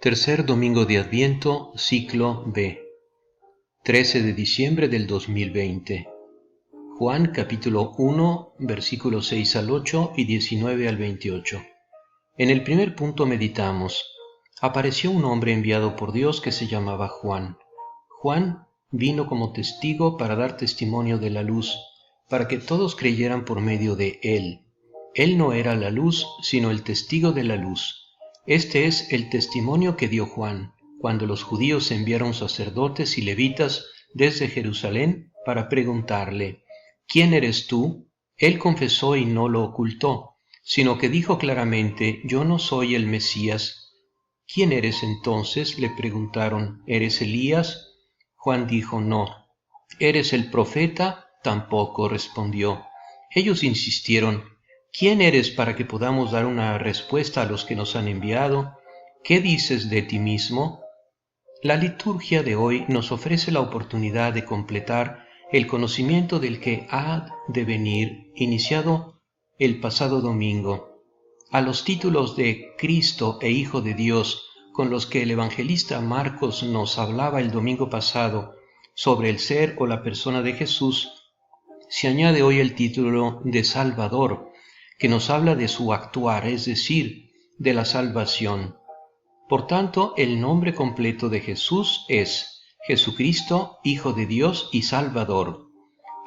Tercer domingo de Adviento, ciclo B, 13 de diciembre del 2020. Juan capítulo 1, versículos 6 al 8 y 19 al 28. En el primer punto meditamos: apareció un hombre enviado por Dios que se llamaba Juan. Juan vino como testigo para dar testimonio de la luz, para que todos creyeran por medio de él. Él no era la luz, sino el testigo de la luz. Este es el testimonio que dio Juan, cuando los judíos enviaron sacerdotes y levitas desde Jerusalén para preguntarle: ¿quién eres tú? Él confesó y no lo ocultó, sino que dijo claramente: yo no soy el Mesías. ¿Quién eres entonces?, le preguntaron. ¿Eres Elías? Juan dijo: no. ¿Eres el profeta? Tampoco, respondió. Ellos insistieron: ¿quién eres para que podamos dar una respuesta a los que nos han enviado? ¿Qué dices de ti mismo? La liturgia de hoy nos ofrece la oportunidad de completar el conocimiento del que ha de venir, iniciado el pasado domingo. A los títulos de Cristo e Hijo de Dios, con los que el evangelista Marcos nos hablaba el domingo pasado sobre el ser o la persona de Jesús, se añade hoy el título de Salvador, que nos habla de su actuar, es decir, de la salvación. Por tanto, el nombre completo de Jesús es Jesucristo, Hijo de Dios y Salvador.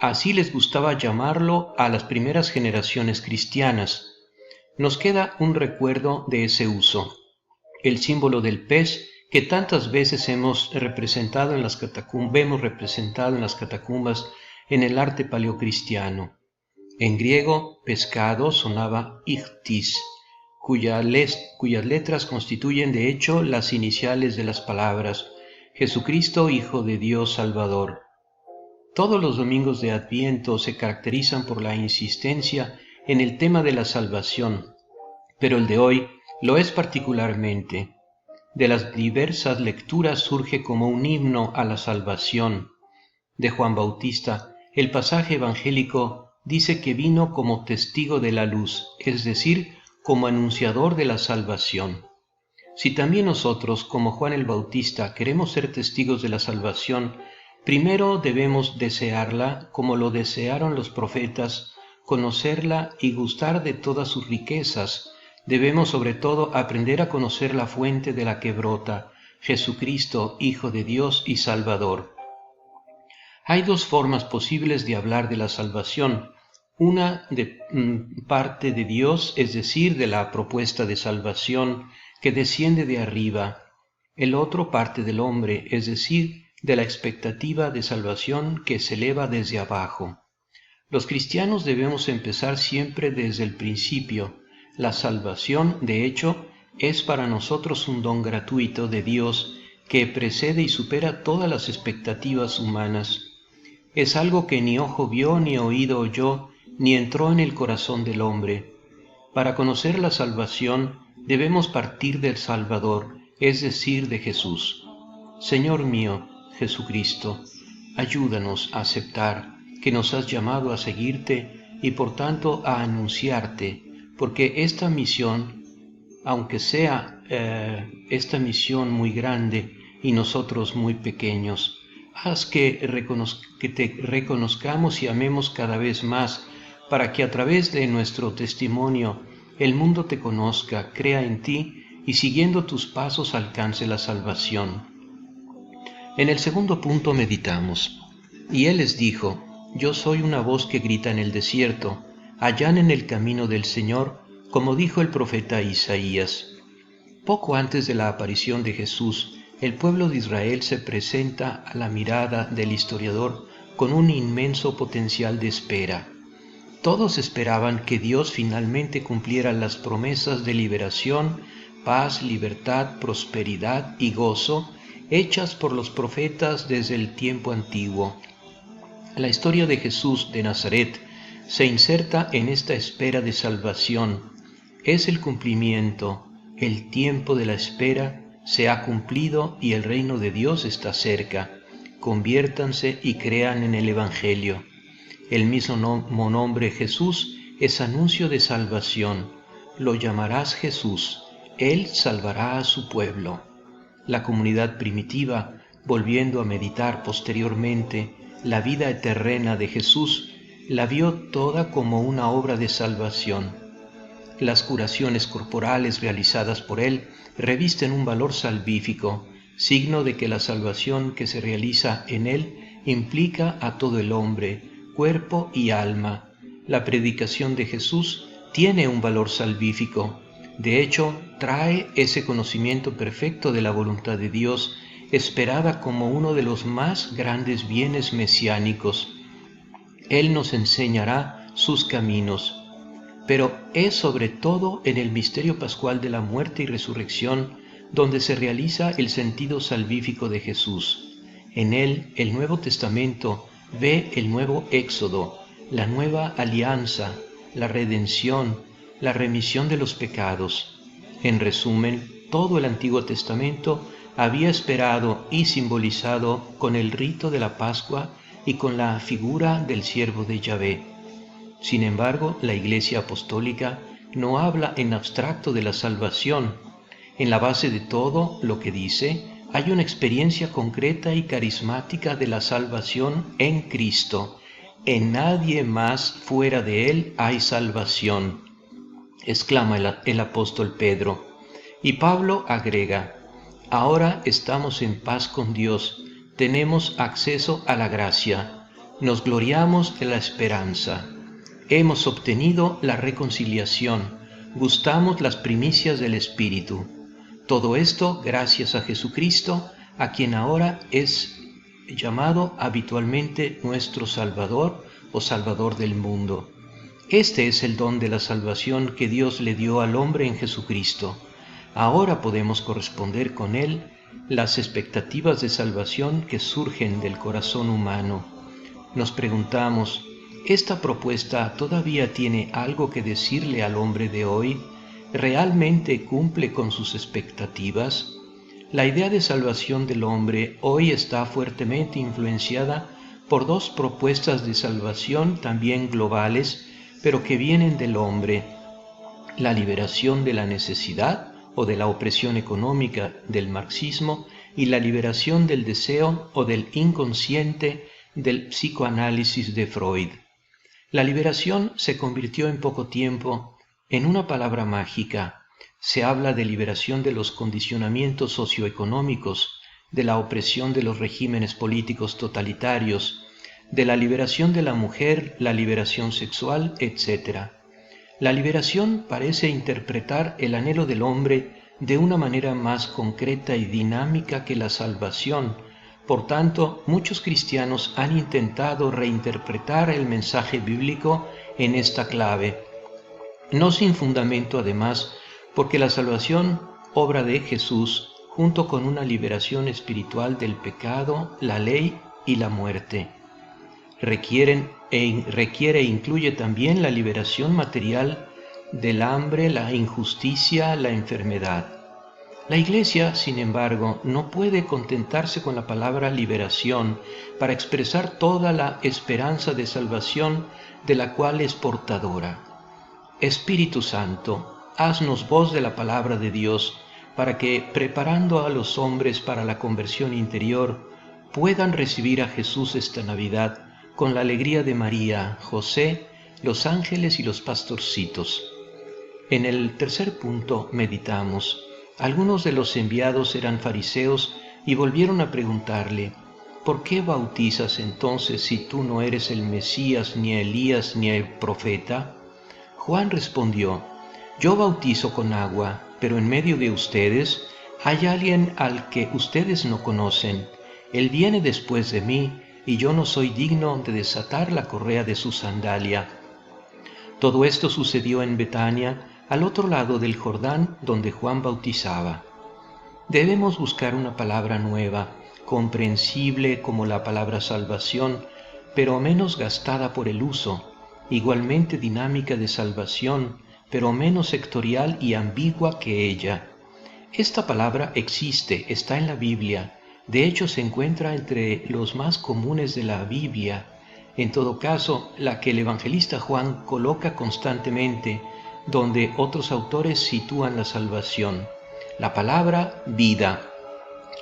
Así les gustaba llamarlo a las primeras generaciones cristianas. Nos queda un recuerdo de ese uso: el símbolo del pez que tantas veces vemos representado en las catacumbas en el arte paleocristiano. En griego, pescado sonaba ichthys, cuyas letras constituyen de hecho las iniciales de las palabras Jesucristo, Hijo de Dios, Salvador. Todos los domingos de Adviento se caracterizan por la insistencia en el tema de la salvación, pero el de hoy lo es particularmente. De las diversas lecturas surge como un himno a la salvación. De Juan Bautista, el pasaje evangélico dice que vino como testigo de la luz, es decir, como anunciador de la salvación. Si también nosotros, como Juan el Bautista, queremos ser testigos de la salvación, primero debemos desearla como lo desearon los profetas, conocerla y gustar de todas sus riquezas. Debemos sobre todo aprender a conocer la fuente de la que brota, Jesucristo, Hijo de Dios y Salvador. Hay dos formas posibles de hablar de la salvación: una de parte de Dios, es decir, de la propuesta de salvación que desciende de arriba; el otro parte del hombre, es decir, de la expectativa de salvación que se eleva desde abajo. Los cristianos debemos empezar siempre desde el principio. La salvación, de hecho, es para nosotros un don gratuito de Dios que precede y supera todas las expectativas humanas. Es algo que ni ojo vio, ni oído oyó, ni entró en el corazón del hombre. Para conocer la salvación debemos partir del Salvador, es decir, de Jesús. Señor mío, Jesucristo, ayúdanos a aceptar que nos has llamado a seguirte y por tanto a anunciarte, porque esta misión, aunque sea esta misión muy grande y nosotros muy pequeños, haz que te reconozcamos y amemos cada vez más, para que a través de nuestro testimonio el mundo te conozca, crea en ti y siguiendo tus pasos alcance la salvación. En el segundo punto meditamos: y él les dijo: yo soy una voz que grita en el desierto, allanen el camino del Señor, como dijo el profeta Isaías. Poco antes de la aparición de Jesús, el pueblo de Israel se presenta a la mirada del historiador con un inmenso potencial de espera. Todos esperaban que Dios finalmente cumpliera las promesas de liberación, paz, libertad, prosperidad y gozo hechas por los profetas desde el tiempo antiguo. La historia de Jesús de Nazaret se inserta en esta espera de salvación. Es el cumplimiento. El tiempo de la espera se ha cumplido y el reino de Dios está cerca. Conviértanse y crean en el Evangelio. El mismo nombre Jesús es anuncio de salvación. Lo llamarás Jesús. Él salvará a su pueblo. La comunidad primitiva, volviendo a meditar posteriormente la vida terrena de Jesús, la vio toda como una obra de salvación. Las curaciones corporales realizadas por él revisten un valor salvífico, signo de que la salvación que se realiza en él implica a todo el hombre, cuerpo y alma. La predicación de Jesús tiene un valor salvífico. De hecho, trae ese conocimiento perfecto de la voluntad de Dios, esperada como uno de los más grandes bienes mesiánicos. Él nos enseñará sus caminos. Pero es sobre todo en el misterio pascual de la muerte y resurrección donde se realiza el sentido salvífico de Jesús. En él, el Nuevo Testamento ve el nuevo éxodo, la nueva alianza, la redención, la remisión de los pecados. En resumen, todo el Antiguo Testamento había esperado y simbolizado con el rito de la Pascua y con la figura del siervo de Yahvé. Sin embargo, la Iglesia Apostólica no habla en abstracto de la salvación. En la base de todo lo que dice, hay una experiencia concreta y carismática de la salvación en Cristo. En nadie más fuera de Él hay salvación, exclama el apóstol Pedro. Y Pablo agrega, ahora estamos en paz con Dios, tenemos acceso a la gracia, nos gloriamos en la esperanza. Hemos obtenido la reconciliación, gustamos las primicias del Espíritu. Todo esto gracias a Jesucristo, a quien ahora es llamado habitualmente nuestro Salvador o Salvador del mundo. Este es el don de la salvación que Dios le dio al hombre en Jesucristo. Ahora podemos corresponder con él las expectativas de salvación que surgen del corazón humano. Nos preguntamos, ¿esta propuesta todavía tiene algo que decirle al hombre de hoy? ¿Realmente cumple con sus expectativas? La idea de salvación del hombre hoy está fuertemente influenciada por dos propuestas de salvación también globales, pero que vienen del hombre: la liberación de la necesidad o de la opresión económica del marxismo y la liberación del deseo o del inconsciente del psicoanálisis de Freud. La liberación se convirtió en poco tiempo en una palabra mágica. Se habla de liberación de los condicionamientos socioeconómicos, de la opresión de los regímenes políticos totalitarios, de la liberación de la mujer, la liberación sexual, etc. La liberación parece interpretar el anhelo del hombre de una manera más concreta y dinámica que la salvación. Por tanto, muchos cristianos han intentado reinterpretar el mensaje bíblico en esta clave, no sin fundamento además, porque la salvación, obra de Jesús, junto con una liberación espiritual del pecado, la ley y la muerte. Requiere e incluye también la liberación material del hambre, la injusticia, la enfermedad. La Iglesia, sin embargo, no puede contentarse con la palabra liberación para expresar toda la esperanza de salvación de la cual es portadora. Espíritu Santo, haznos voz de la palabra de Dios para que, preparando a los hombres para la conversión interior, puedan recibir a Jesús esta Navidad con la alegría de María, José, los ángeles y los pastorcitos. En el tercer punto meditamos. Algunos de los enviados eran fariseos y volvieron a preguntarle, ¿por qué bautizas entonces si tú no eres el Mesías, ni Elías, ni el profeta? Juan respondió, yo bautizo con agua, pero en medio de ustedes hay alguien al que ustedes no conocen. Él viene después de mí, y yo no soy digno de desatar la correa de su sandalia. Todo esto sucedió en Betania, al otro lado del Jordán, donde Juan bautizaba. Debemos buscar una palabra nueva, comprensible como la palabra salvación, pero menos gastada por el uso, igualmente dinámica de salvación, pero menos sectorial y ambigua que ella. Esta palabra existe, está en la Biblia, de hecho se encuentra entre los más comunes de la Biblia, en todo caso, la que el evangelista Juan coloca constantemente, donde otros autores sitúan la salvación, la palabra vida.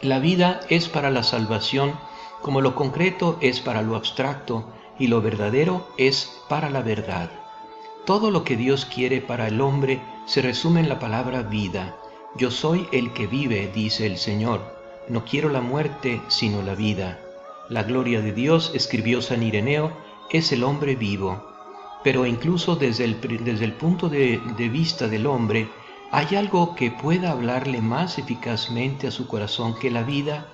La vida es para la salvación como lo concreto es para lo abstracto y lo verdadero es para la verdad. Todo lo que Dios quiere para el hombre se resume en la palabra vida. Yo soy el que vive, dice el Señor. No quiero la muerte, sino la vida. La gloria de Dios, escribió San Ireneo, es el hombre vivo. Pero incluso desde el punto de vista del hombre, ¿hay algo que pueda hablarle más eficazmente a su corazón que la vida?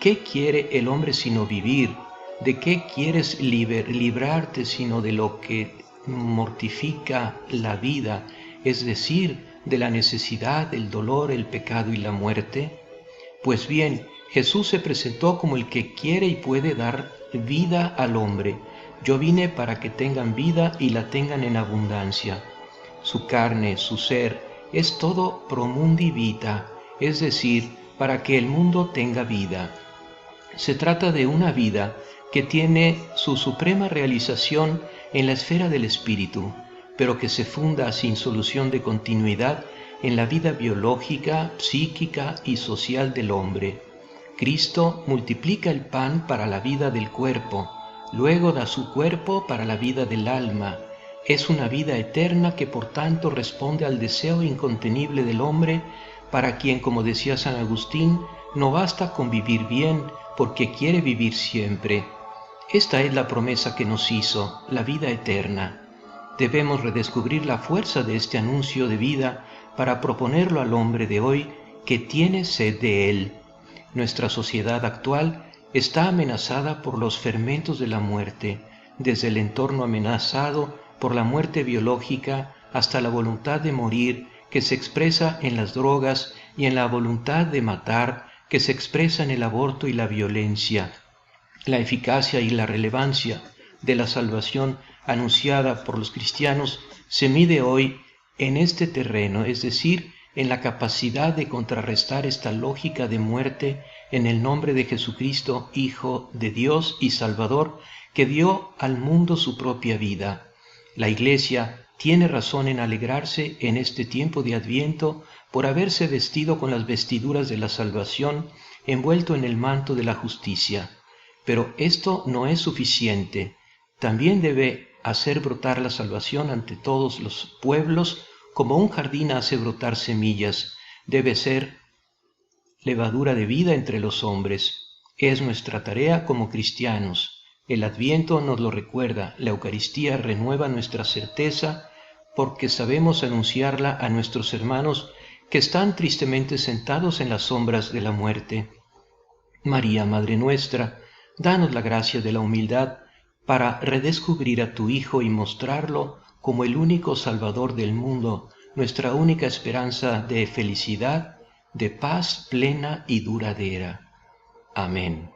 ¿Qué quiere el hombre sino vivir? ¿De qué quieres librarte sino de lo que mortifica la vida, es decir, de la necesidad, el dolor, el pecado y la muerte? Pues bien, Jesús se presentó como el que quiere y puede dar vida al hombre. Yo vine para que tengan vida y la tengan en abundancia. Su carne, su ser, es todo pro mundi vita, es decir, para que el mundo tenga vida. Se trata de una vida que tiene su suprema realización en la esfera del espíritu, pero que se funda sin solución de continuidad en la vida biológica, psíquica y social del hombre. Cristo multiplica el pan para la vida del cuerpo, luego da su cuerpo para la vida del alma. Es una vida eterna que por tanto responde al deseo incontenible del hombre, para quien, como decía San Agustín, no basta con vivir bien, porque quiere vivir siempre. Esta es la promesa que nos hizo, la vida eterna. Debemos redescubrir la fuerza de este anuncio de vida para proponerlo al hombre de hoy que tiene sed de él. Nuestra sociedad actual está amenazada por los fermentos de la muerte, desde el entorno amenazado por la muerte biológica hasta la voluntad de morir que se expresa en las drogas y en la voluntad de matar que se expresa en el aborto y la violencia. La eficacia y la relevancia de la salvación anunciada por los cristianos se mide hoy en este terreno, es decir, en la capacidad de contrarrestar esta lógica de muerte en el nombre de Jesucristo, Hijo de Dios y Salvador, que dio al mundo su propia vida. La Iglesia tiene razón en alegrarse en este tiempo de Adviento por haberse vestido con las vestiduras de la salvación, envuelto en el manto de la justicia. Pero esto no es suficiente. También debe hacer brotar la salvación ante todos los pueblos, como un jardín hace brotar semillas. Debe ser levadura de vida entre los hombres. Es nuestra tarea como cristianos. El Adviento nos lo recuerda, la Eucaristía renueva nuestra certeza porque sabemos anunciarla a nuestros hermanos que están tristemente sentados en las sombras de la muerte. María, Madre nuestra, danos la gracia de la humildad para redescubrir a tu Hijo y mostrarlo como el único Salvador del mundo, nuestra única esperanza de felicidad, de paz plena y duradera. Amén.